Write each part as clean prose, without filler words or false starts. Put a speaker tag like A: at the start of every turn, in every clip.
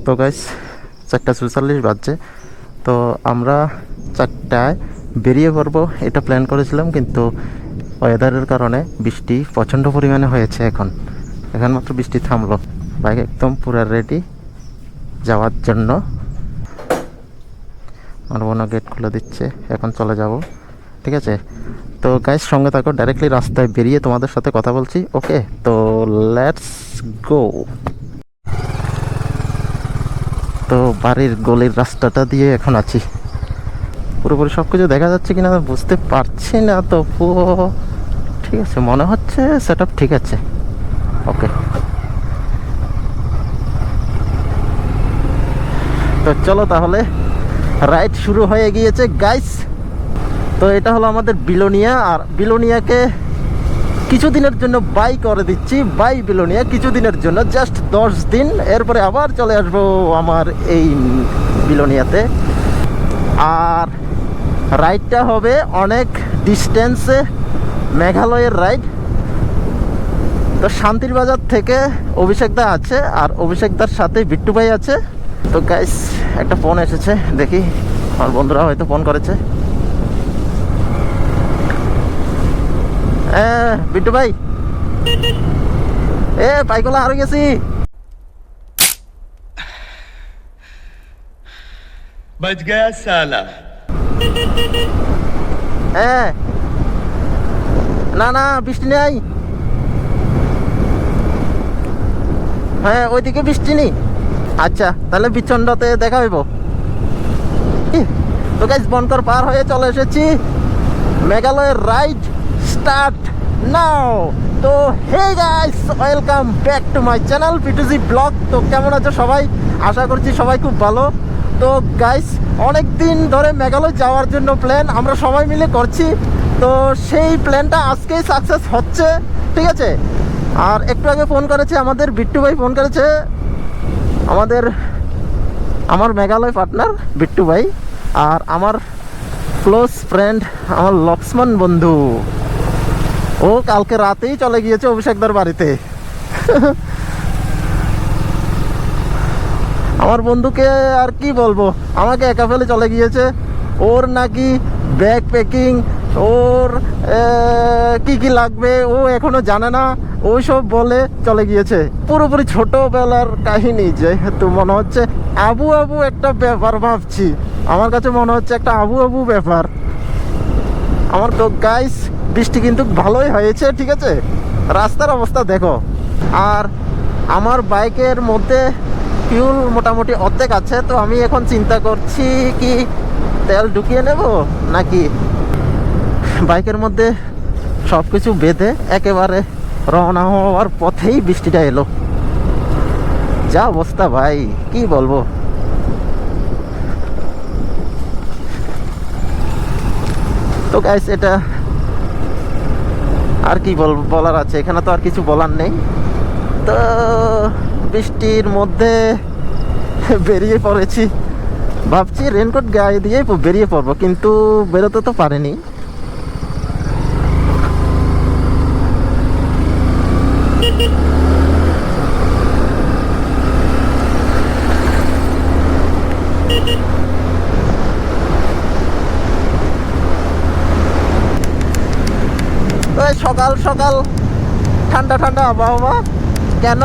A: তো গাইস 4:44 বাজছে। তো আমরা 4টায় বেরিয়ে পড়বো এটা প্ল্যান করেছিলাম, কিন্তু ওয়েদারের কারণে বৃষ্টি প্রচণ্ড পরিমাণে হয়েছে। এখন মাত্র বৃষ্টি থামলো। বাইক একদম পুরো রেডি যাওয়ার জন্য। আর বোনা গেট খুলে দিচ্ছে, এখন চলে যাব। ঠিক আছে, তো গাইস সঙ্গে থাকো, ডাইরেক্টলি রাস্তায় বেরিয়ে তোমাদের সাথে কথা বলছি। ওকে, তো লেটস গো। তো বাড়ির গলির রাস্তাটা দিয়ে এখন আছি। পুরোপুরি সব কিছু দেখা যাচ্ছে কিনা বুঝতে পারছি না, তো ঠিক আছে মনে হচ্ছে সেট আপ ঠিক আছে। ওকে, তো চলো তাহলে, রাইড শুরু হয়ে গিয়েছে গাইস। তো এটা হলো আমাদের বিলোনিয়া, আর বিলোনিয়াকে কিছুদিনের জন্য বাই করে দিচ্ছি। বাই বিলোনিয়া কিছুদিনের জন্য, জাস্ট 10 দিন, এরপরে আবার চলে আসবো আমার এই বিলোনিয়াতে। আর রাইডটা হবে অনেক ডিস্টেন্সে, মেঘালয়ের রাইড। তো শান্তির বাজার থেকে অভিষেক দা আছে, আর অভিষেক দার সাথে বিট্টু ভাই আছে। তো গাইস একটা ফোন এসেছে, দেখি আমার বন্ধুরা হয়তো ফোন করেছে। বিট্টু ভাই, পাইকলা হারিয়ে গেছি।
B: बच गया साला।
A: না না বৃষ্টি নেই। হ্যাঁ ওইদিকে বৃষ্টি নেই। আচ্ছা তাহলে বিচন্ডতে দেখা হইব। তো গাইস বনকর পার হয়ে চলে এসেছি, মেঘালয়ের রাইড স্টার্ট নাও। তো hey guys, welcome back to my channel পিটুজি ব্লগ। তো কেমন আছো সবাই? আশা করছি সবাই খুব ভালো। তো গাইস অনেক দিন ধরে মেঘালয় যাওয়ার জন্য প্ল্যান আমরা সবাই মিলে করছি। তো সেই প্ল্যানটা আজকেই সাকসেস হচ্ছে। ঠিক আছে, আর একটু আগে ফোন করেছে আমাদের বিট্টু ভাই, ফোন করেছে আমার মেঘালয় পার্টনার বিট্টু ভাই, আর আমার ক্লোজ ফ্রেন্ড আমার লক্ষ্মণ বন্ধু। ও কালকে রাতেই চলে গিয়েছে অভিষেকদার বাড়িতে। আমার বন্ধুকে আর কি বলবো, আমাকে একা ফেলে চলে গিয়েছে। ওর নাকি ব্যাগ প্যাকিং, ওর কি কি লাগবে ও এখনো জানে না, ওই সব বলে চলে গিয়েছে। পুরোপুরি ছোটবেলার কাহিনী, যেহেতু মনে হচ্ছে আবু আবু একটা ব্যাপার ভাবছি। আমার কাছে মনে হচ্ছে একটা আবু আবু ব্যাপার আমার। তো গাইস বৃষ্টি কিন্তু ভালোই হয়েছে। ঠিক আছে, রাস্তার অবস্থা দেখো। আর আমার বাইকের মধ্যে ফিউল মোটামুটি অর্ধেক আছে। তো আমি এখন চিন্তা করছি কি তেল ঢুকিয়ে নেব, নাকি বাইকের মধ্যে সব কিছু বেঁধে একেবারে রওনা হওয়ার পথেই বৃষ্টিটা এলো। যা অবস্থা ভাই, কি বলবো। তো গাইস এটা আর কি বলার আছে, এখানে তো আর কিছু বলার নেই। তো বৃষ্টির মধ্যে বেরিয়ে পড়েছি, ভাবছি রেনকোট গায়ে দিয়ে বেরিয়ে পড়বো, কিন্তু বেরোতে তো পারিনি। সকাল সকাল ঠান্ডা ঠান্ডা আবহাওয়া কেন?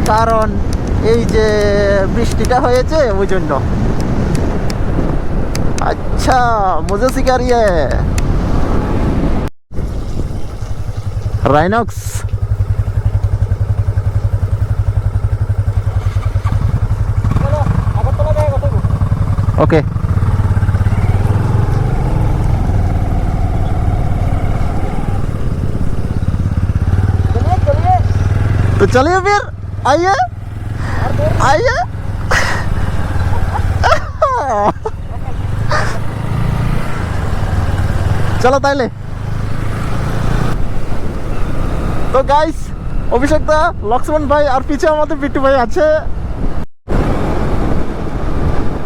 A: কারণ এই যে বৃষ্টিটা হয়েছে ওই জন্য। আচ্ছা মুঝে সিকারিয়ে রাইনক্স। ওকে, तो चलिए फिर, आइए आइए। चलो তাইলে। তো গাইস অভিষেক দা, লক্ষ্মণ ভাই, আর পিছে আমাদের বিট্টু ভাই আছে।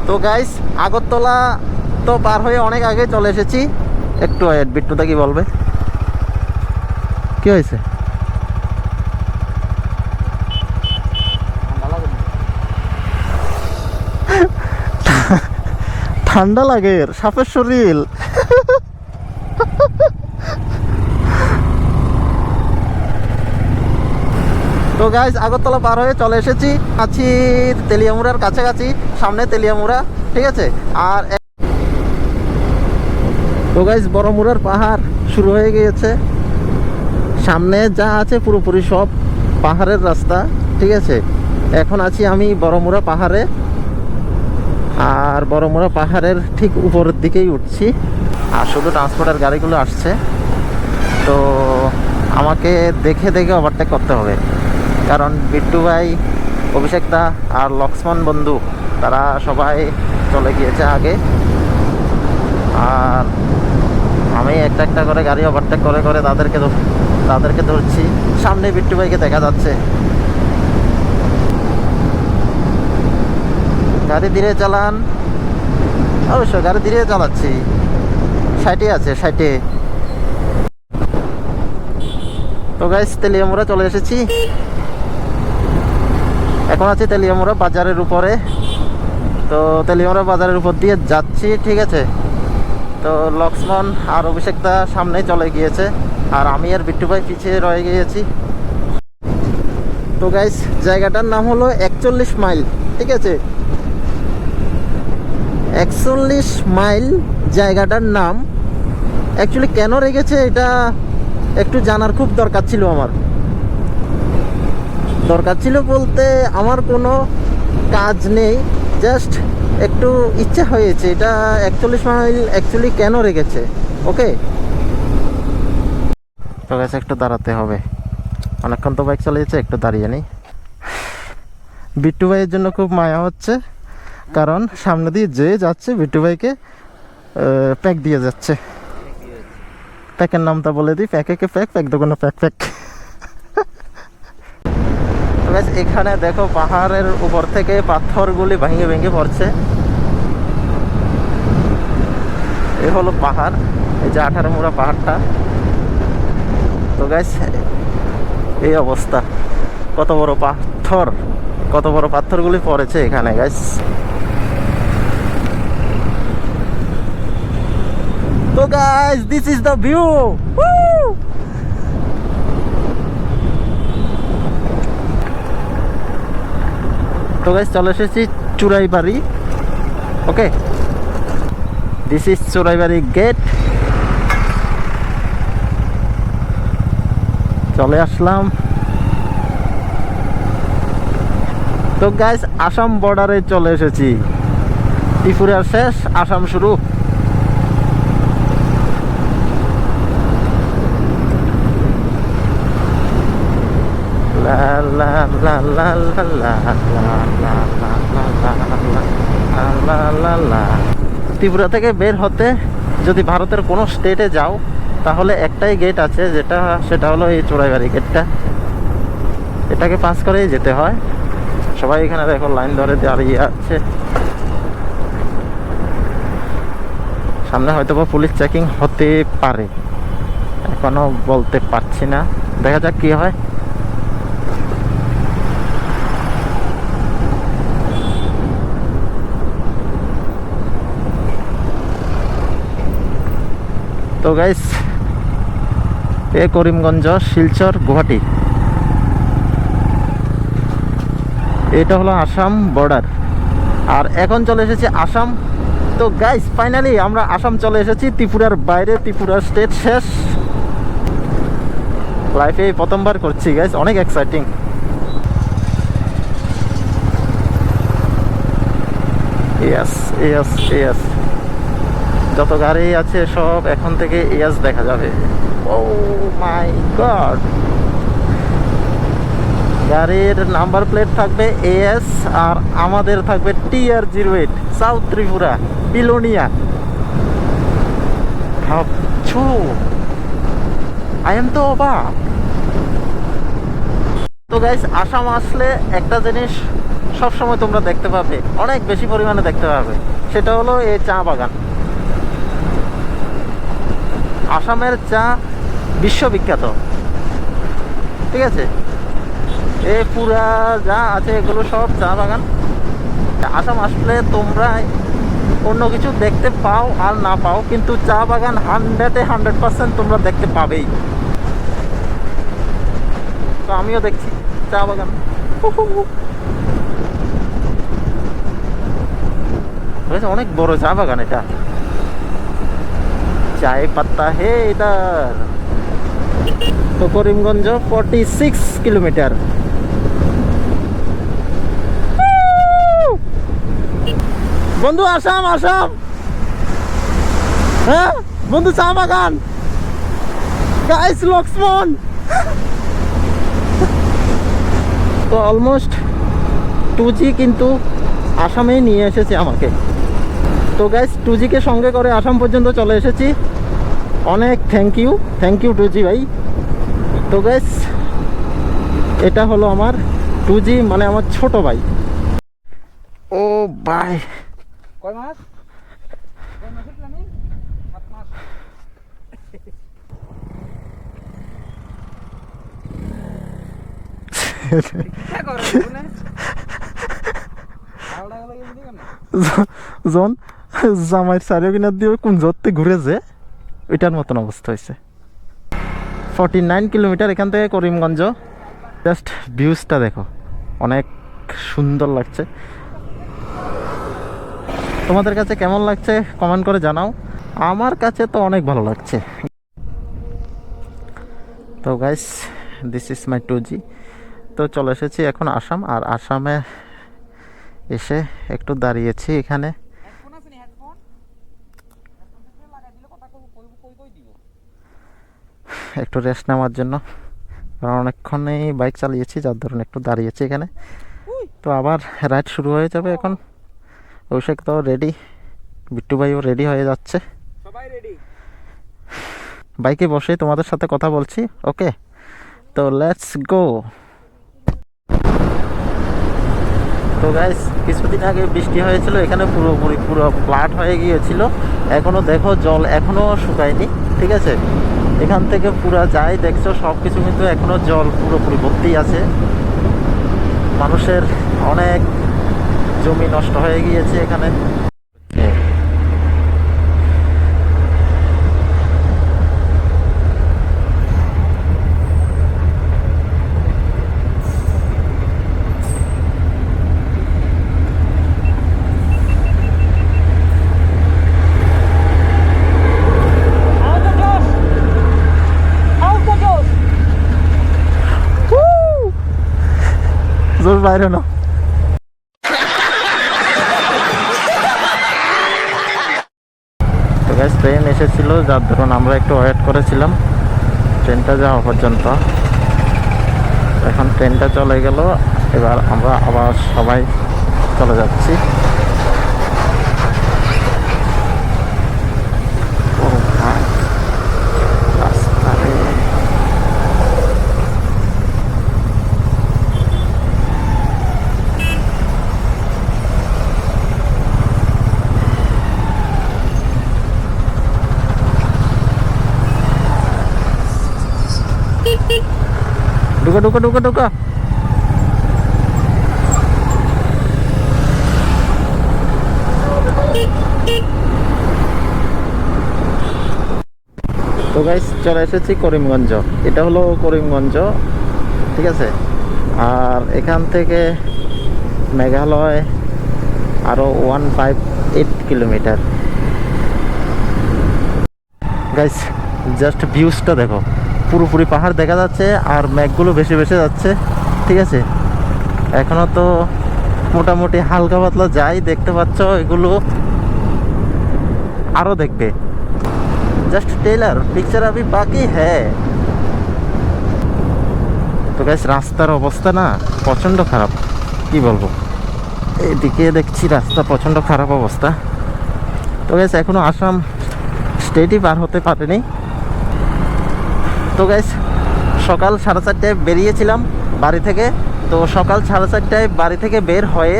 A: তো গাইস আগরতলা তো পার হয়ে অনেক আগে চলে এসেছি। একটু বিট্টু দা কি বলবে, কি হয়েছে? ঠান্ডা লাগে, সাপের শরীর। তো গাইস, আগরতলা পার হয়ে চলে এসেছি, আছি তেলিয়ামুড়ার কাছাকাছি, সামনে তেলিয়ামুড়া, ঠিক আছে। আর তো গাইস, বড়মুড়ার পাহাড় শুরু হয়ে গিয়েছে, সামনে যা আছে পুরোপুরি সব পাহাড়ের রাস্তা, ঠিক আছে। এখন আছি আমি বড়মুড়া পাহাড়ে, আর বড়মুড়া পাহাড়ের ঠিক উপরের দিকেই উঠছি, আর শুধু ট্রান্সপোর্টের গাড়িগুলো আসছে, তো আমাকে দেখে দেখে ওভারটেক করতে হবে, কারণ বিট্টু ভাই, অভিষেক দা আর লক্ষ্মণ বন্ধু তারা সবাই চলে গিয়েছে আগে, আর আমি একটা একটা করে গাড়ি ওভারটেক করে করে তাদেরকে ধরছি। সামনে বিট্টু ভাইকে দেখা যাচ্ছে। গাড়ি ধীরে চালান, অবশ্য গাড়ি ধীরে চালাচ্ছি, 60 আছে 60। তো গাইস, তেলিয়ামুড়া চলে এসেছি, এখন আছি তেলিয়ামুড়া বাজারের উপরে। তো তেলিয়ামুড়া বাজারের উপর দিয়ে যাচ্ছি, ঠিক আছে। তো লক্ষ্মণ আর অভিষেক দা সামনে চলে গিয়েছে, আর আমি আর বিট্টু ভাই পিছিয়ে রয়ে গিয়েছি। তো গাইস, জায়গাটার নাম হলো 41 মাইল, ঠিক আছে। 41 মাইল জায়গাটার নাম। অ্যাকচুয়ালি কেন রেখেছে এটা একটু জানার খুব দরকার ছিল আমার। দরকার ছিল বলতে, আমার কোনো কাজ নেই, জাস্ট একটু ইচ্ছা হয়েছে এটা 41 মাইল অ্যাকচুয়ালি কেন রেখেছে। ওকে, তো গেছে, একটু দাঁড়াতে হবে, অনেকক্ষণ তো বাইক চালিয়েছে, একটু দাঁড়িয়ে নেই। বিট্টু ভাইয়ের জন্য খুব মায়া হচ্ছে, কারণ সামনে দিয়ে যে যাচ্ছে বিট্টু ভাইকে প্যাক দিয়ে যাচ্ছে। প্যাকের নামটা বলে দিই, প্যাকে প্যাক, প্যাক দোকানে প্যাক প্যাক। এখানে দেখো, পাহাড়ের উপর থেকে পাথরগুলি ভেঙে ভেঙে পড়ছে। এ হলো পাহাড়, এই যে 18 মুড়া পাহাড়টা। তো গাইস, এই অবস্থা, কত বড় পাথর, কত বড় পাথরগুলি পড়েছে এখানে গাইস। তো guys, this is the view. তো গাইস, চলে এসেছি চুরাইবাড়ি। ওকে, দিস ইজ চুরাইবাড়ি গেট। চলে আসলাম। তো গাইস, আসাম বর্ডারে চলে এসেছি, ত্রিপুরার শেষ, আসাম শুরু। ত্রিপুরা থেকে বের হতে যদি ভারতের কোনো স্টেটে যাও, তাহলে একটাই গেট আছে, সেটা হলো এই চোরাইবাড়ি গেটটা। এটাকে পাস করেই যেতে হয়। সবাই এখানে দেখো লাইন ধরে দাঁড়িয়ে আছে। সামনে হয়তো বা পুলিশ চেকিং হতে পারে, এখনো বলতে পারছি না, দেখা যাক কি হয়। তো গাইস, এ করিমগঞ্জ, শিলচর, গুয়াহাটি, এটা হলো আসাম বর্ডার। আর এখন চলে এসেছি আসাম। তো গাইস, ফাইনালি আমরা আসাম চলে এসেছি, ত্রিপুরার বাইরে, ত্রিপুরা স্টেট শেষ। লাইফে প্রথমবার করছি গাইস, অনেক এক্সাইটিং। ইয়াস ইয়াস ইয়াস, যত গাড়ি আছে সব এখন থেকে ইয়াস দেখা যাবে। ও মাই গড, গাড়ির নাম্বার প্লেট থাকবে এএস, আর আমাদের থাকবে TR08, সাউথ ত্রিপুরা, পিলোনিয়া। ভাবছো, আই এম তো অবাক। তো গাইস, আসাম আসলে একটা জিনিস সবসময় তোমরা দেখতে পাবে, অনেক বেশি পরিমাণে দেখতে পাবে, সেটা হলো এই চা বাগান। আসামের চা বিশ্ববিখ্যাত, ঠিক আছে। এ পুরা যা আছে এগুলো সব চা বাগান। আসাম আসলে তোমরা অন্য কিছু দেখতে পাও আর না পাও, কিন্তু চা বাগান 100% তোমরা দেখতে পাবেই। তো আমিও দেখছি চা বাগান। অনেক বড় চা বাগান এটা। চায় পাত্তা হে ইধার। তো করিমগঞ্জ 46 কিলোমিটার। বন্ধু আসাম আসাম। হ্যাঁ বন্ধু চা বাগান গাইস লক্ষ্মণ। তো অলমোস্ট 2G কিন্তু আসামেই নিয়ে এসেছে আমাকে। তো গাইস 2G কে সঙ্গে করে আসাম পর্যন্ত চলে এসেছি। অনেক থ্যাংক ইউ 2G ভাই। তো গাইস এটা হলো আমার 2G, মানে আমার ছোট ভাই। ও ভাই
C: কয় মাস? কয় মাসের প্ল্যানিং? 7 মাস। কি করে বলে? আলাদা আলাদা গেলি কেন?
A: জন জামাইয়ের চারিও কিনার দিয়ে কোন জোরতে ঘুরেছে ওইটার মতন অবস্থা হয়েছে। 49 কিলোমিটার এখান থেকে করিমগঞ্জ। জাস্ট ভিউজটা দেখো, অনেক সুন্দর লাগছে। তোমাদের কাছে কেমন লাগছে কমেন্ট করে জানাও। আমার কাছে তো অনেক ভালো লাগছে। তো guys this is my 2G। তো চলে এসেছি এখন আসাম। আর আসামে এসে একটু দাঁড়িয়েছি এখানে।
C: হেডফোন আছে নি? হেডফোন হেডফোন লাগাই দিলে কথা কই দিব।
A: একটু রেস্ট নেওয়ার জন্য, কারণ অনেকক্ষণই বাইক চালিয়েছি, যার ধরুন একটু দাঁড়িয়েছি এখানে। তো আবার রাইড শুরু হয়ে যাবে এখন। অভিষেক তো রেডি, বিট্টু ভাইও রেডি হয়ে যাচ্ছে।
C: সবাই রেডি?
A: বাইকে বসে তোমাদের সাথে কথা বলছি। ওকে, তো লেটস গো। তো গাইস কিছুদিন আগে বৃষ্টি হয়েছিল, এখানে পুরো ফ্লাড হয়ে গিয়েছিল। এখনো দেখো জল এখনো শুকায়নি, ঠিক আছে। এখান থেকে পুরা যায় দেখছো সব কিছু, কিন্তু এখনো জল পুরোপুরি ভর্তি আছে। মানুষের অনেক জমি নষ্ট হয়ে গিয়েছে এখানে। জোর বাইরে না। তো গাইস ট্রেন এসেছিল, যার ধরুন আমরা একটু ওয়েট করেছিলাম ট্রেনটা যাওয়া পর্যন্ত। এখন ট্রেনটা চলে গেল, এবার আমরা আবার সবাই চলে যাচ্ছি। ও ভাই রাস্তায় ঢুকা ঢুকা ঢুকা ঢুকা। তো গাইস চলে এসেছি করিমগঞ্জ। এটা হলো করিমগঞ্জ, ঠিক আছে। আর এখান থেকে মেঘালয় আরো 158 কিলোমিটার। গাইস জাস্ট ভিউজটা দেখো, পুরোপুরি পাহাড় দেখা যাচ্ছে আর মেঘগুলো ভেসে ভেসে যাচ্ছে, ঠিক আছে। এখনো তো মোটামুটি হালকা পাতলা যাই দেখতে পাচ্ছ, এগুলো আরো দেখবে। জাস্ট টেলার পিকচার আবি বাকি হ্যাঁ। তো গাইস রাস্তার অবস্থা না প্রচন্ড খারাপ, কি বলবো। এদিকে দেখছি রাস্তা প্রচন্ড খারাপ অবস্থা। তো গাইস এখনো আসাম স্টেটই পার হতে পারেনি। তো গাইস সকাল 4:30টায় বেরিয়েছিলাম বাড়ি থেকে। তো সকাল 4:30টায় বাড়ি থেকে বের হয়ে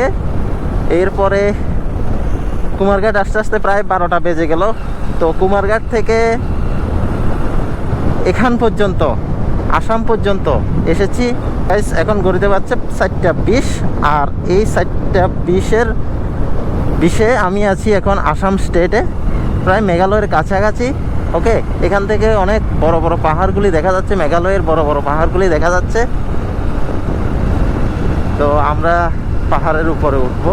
A: এরপরে কুমারঘাট আস্তে আস্তে প্রায় 12টা বেজে গেল। তো কুমারঘাট থেকে এখান পর্যন্ত আসাম পর্যন্ত এসেছি গাইস। এখন ঘড়িতে বাজছে 4:20, আর এই 4:20-এর বিশ্বে আমি আছি এখন আসাম স্টেটে, প্রায় মেঘালয়ের কাছাকাছি। ওকে, এখান থেকে অনেক বড় বড় পাহাড়গুলি দেখা যাচ্ছে, মেঘালয়ের বড় বড় পাহাড়গুলি দেখা যাচ্ছে। তো আমরা পাহাড়ের উপরে উঠবো।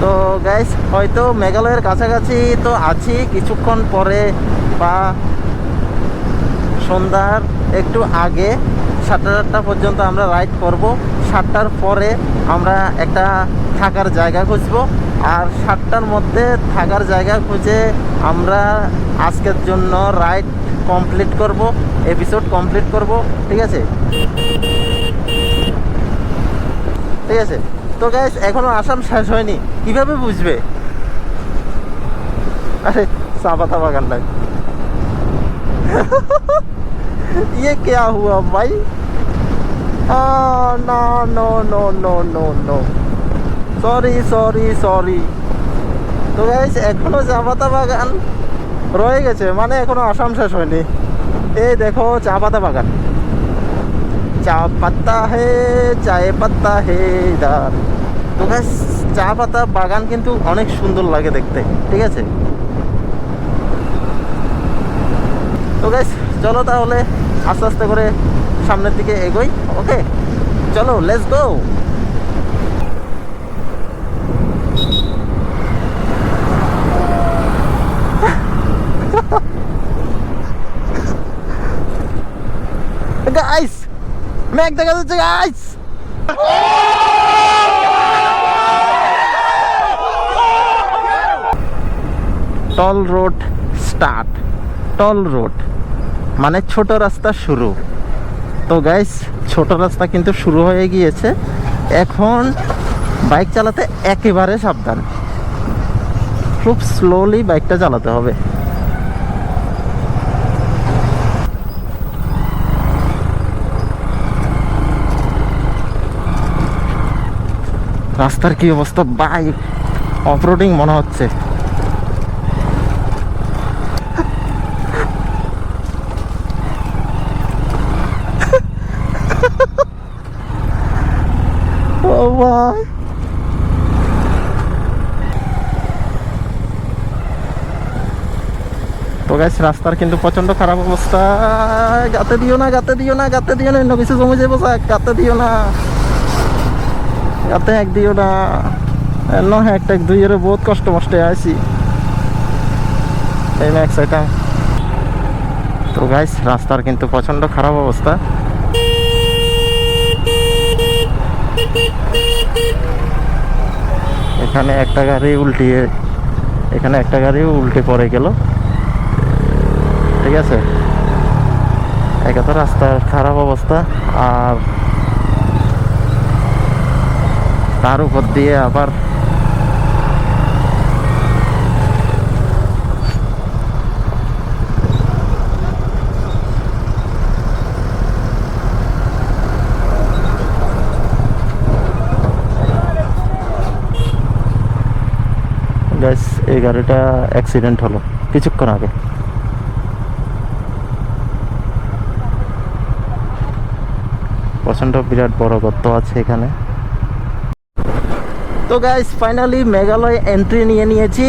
A: তো গাইস, হয়তো মেঘালয়ের কাছাকাছি তো আছি, কিছুক্ষণ পরে বা সন্ধ্যার একটু আগে 7টা পর্যন্ত আমরা রাইড করব। 7টার পরে আমরা একটা থাকার জায়গা খুঁজবো, আর 7টার মধ্যে থাকার জায়গা খুঁজে আমরা আজকের জন্য রাইড কমপ্লিট করব, এপিসোড কমপ্লিট করব। ঠিক আছে, ঠিক আছে। তো গাইস, এখনো আসাম শেষ হয়নি, কিভাবে বুঝবে? আরে চা পাতা বাগান নাই। ये क्या हुआ भाई? ना no no no no no, sorry sorry sorry. তো গাইস, এখনো চা পাতা বাগান রয়ে গেছে, মানে এখনো আসাম শেষ হয়নি। এই দেখো চা পাতা বাগান, চা পাতা হে চায়ে পাতা হে ইধার। তো গাইস, চা পাতা বাগান কিন্তু অনেক সুন্দর লাগে দেখতে। ঠিক আছে, তো গাইস চলো তাহলে আস্তে আস্তে করে সামনের দিকে এগোই। ওকে, চলো লেটস গো। গাইস, মেঘ দেখা যাচ্ছে গাইস। টল রোড স্টার্ট, টল রোড মানে ছোট রাস্তা শুরু। তো গাইস, ছোট রাস্তা কিন্তু শুরু হয়ে গিয়েছে। এখন বাইক চালাতে একেবারে সাবধান, খুব স্লোলি বাইকটা চালাতে হবে। রাস্তার কি অবস্থা, বাইক অফরোডিং মনে হচ্ছে। ও ভাই, তো গাইস, রাস্তার কিন্তু প্রচন্ড খারাপ অবস্থা। গাতে দিও না, গাতে দিও না, গাতে দিও না, অন্য কিছু জমে যাবো। গাতে দিও না, গাতে এক দিও না। নয় একটা দুই এর বহুত কষ্ট মষ্টে আছি এই না একসাইটা। তো গাইস, রাস্তার কিন্তু প্রচন্ড খারাপ অবস্থা। এখানে একটা গাড়ি উল্টিয়ে, এখানে একটা গাড়িও উল্টে পড়ে গেল। ঠিক আছে, একে তো রাস্তার খারাপ অবস্থা, আর তার উপর দিয়ে আবার গাইস, এই গাড়িটা অ্যাক্সিডেন্ট হলো কিছুক্ষণ আগে। প্রচন্ড বিরাট বড় গর্ত আছে এখানে। তো গাইস, ফাইনালি মেঘালয় এন্ট্রি নিয়ে নিয়েছি।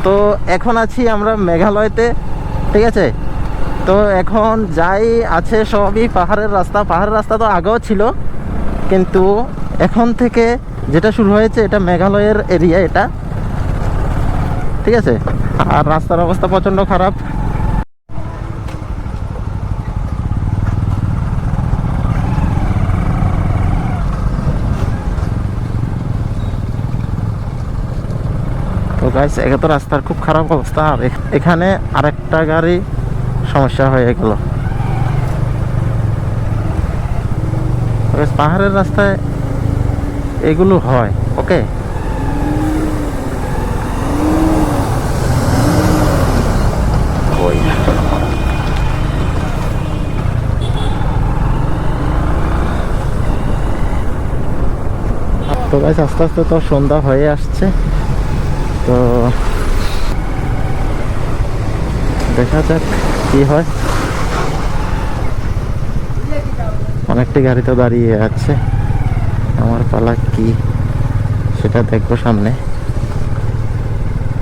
A: তো এখন আছি আমরা মেঘালয়তে। ঠিক আছে, তো এখন যাই আছে সবই পাহাড়ের রাস্তা। পাহাড়ের রাস্তা তো আগেও ছিল, কিন্তু এখন থেকে যেটা শুরু হয়েছে এটা মেঘালয়ের এরিয়া এটা। ঠিক আছে, আর রাস্তার অবস্থা প্রচণ্ড খারাপ। তো গাইস, একে তো রাস্তার খুব খারাপ অবস্থা, আর এখানে আরেকটা গাড়ি সমস্যা হয়ে গেল। পাহাড়ের রাস্তায় এগুলো হয়। ওকে, তো গাইস, আস্তে আস্তে তো সন্ধ্যা হয়ে আসছে। তো দেখা যাক কি হয়। অনেকটি গাড়ি তো দাঁড়িয়ে আছে। আমার পালা কি সেটা দেখবো সামনে।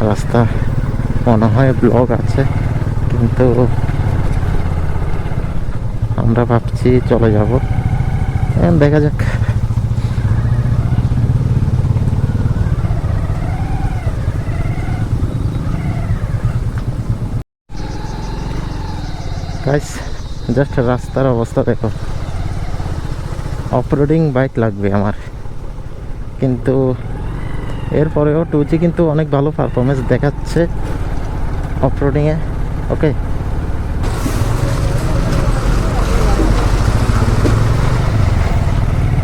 A: রাস্তা মনে হয় ব্লক আছে, কিন্তু আমরা ভাবছি চলে যাব, দেখা যাক। গাইস জাস্ট রাস্তার অবস্থা দেখো, অফরোডিং বাইক লাগবে আমার, কিন্তু এরপরেও 2G কিন্তু অনেক ভালো পারফরমেন্স দেখাচ্ছে অফরোডিংয়ে। ওকে,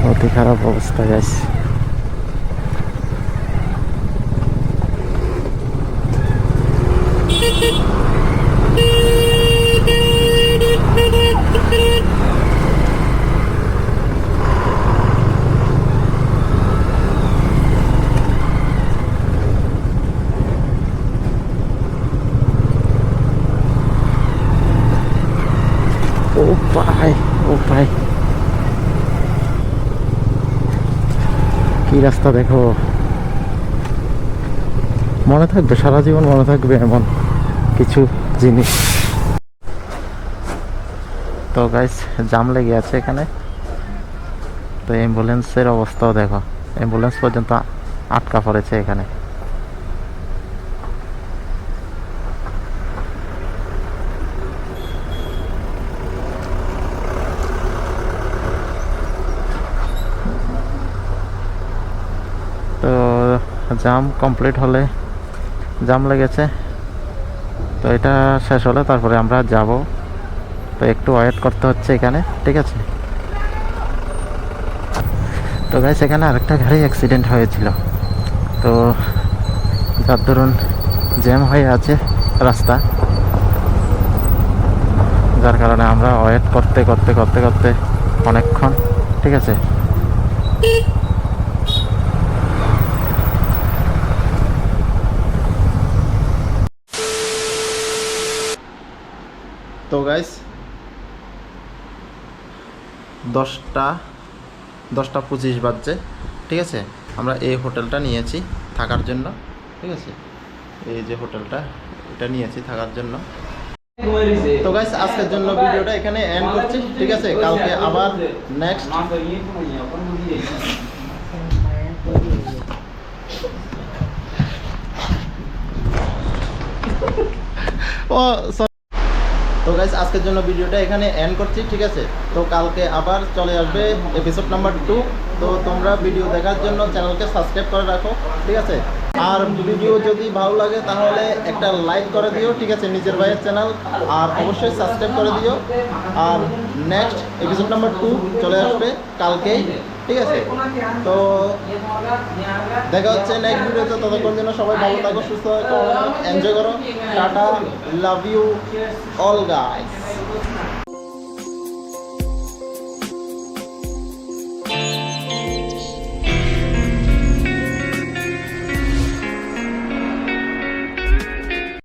A: অতি খারাপ অবস্থা গাইস। ও ভাই, ও ভাই, কি রাস্তা দেখো, মনে থাকবে সারা জীবন, মনে থাকবে এমন কিছু জিনিস। তো গাইস জাম লেগে আছে এখানে, তো অ্যাম্বুলেন্সের অবস্থাও দেখো, অ্যাম্বুলেন্স পর্যন্ত আটকা পড়েছে এখানে। তো জাম কমপ্লিট হলে, জাম লেগেছে, তো এটা শেষ হলে তারপরে আমরা যাব। তো একটু ওয়েট করতে হচ্ছে এখানে, ঠিক আছে। তো গাইস এখানে আরেকটা গাড়ি অ্যাক্সিডেন্ট হয়েছিল, তো যার দরুন জ্যাম হয়ে আছে রাস্তা, যার কারণে আমরা ওয়েট করতে করতে করতে করতে অনেকক্ষণ, ঠিক আছে। তো গাইস 10টা 25 বাজছে, ঠিক আছে। আমরা এই হোটেলটা নিয়েছি থাকার জন্য, ঠিক আছে। এই যে হোটেলটা, এটা নিয়েছি থাকার জন্য। তো গাইস আজকের জন্য ভিডিওটা এখানে এন্ড করছি, ঠিক আছে। কালকে আবার নেক্সট ও তো গাইস আজকের জন্য ভিডিওটা এখানে এন্ড করছি, ঠিক আছে। তো কালকে আবার চলে আসবে এপিসোড নাম্বার 2। তো তোমরা ভিডিও দেখার জন্য চ্যানেলকে সাবস্ক্রাইব করে রাখো, ঠিক আছে। আর ভিডিও যদি ভালো লাগে তাহলে একটা লাইক করে দিও, ঠিক আছে, নিজের ভাইয়ের চ্যানেল। আর অবশ্যই সাবস্ক্রাইব করে দিও। আর নেক্সট এপিসোড নাম্বার 2 চলে আসবে কালকেই, ঠিক আছে। তো দেখা হচ্ছে নেক্সট ভিডিওতে, ততক্ষণ জন্য সবাই ভালো থাকো, সুস্থ থাকো, এনজয় করো। Tata, love you all guys.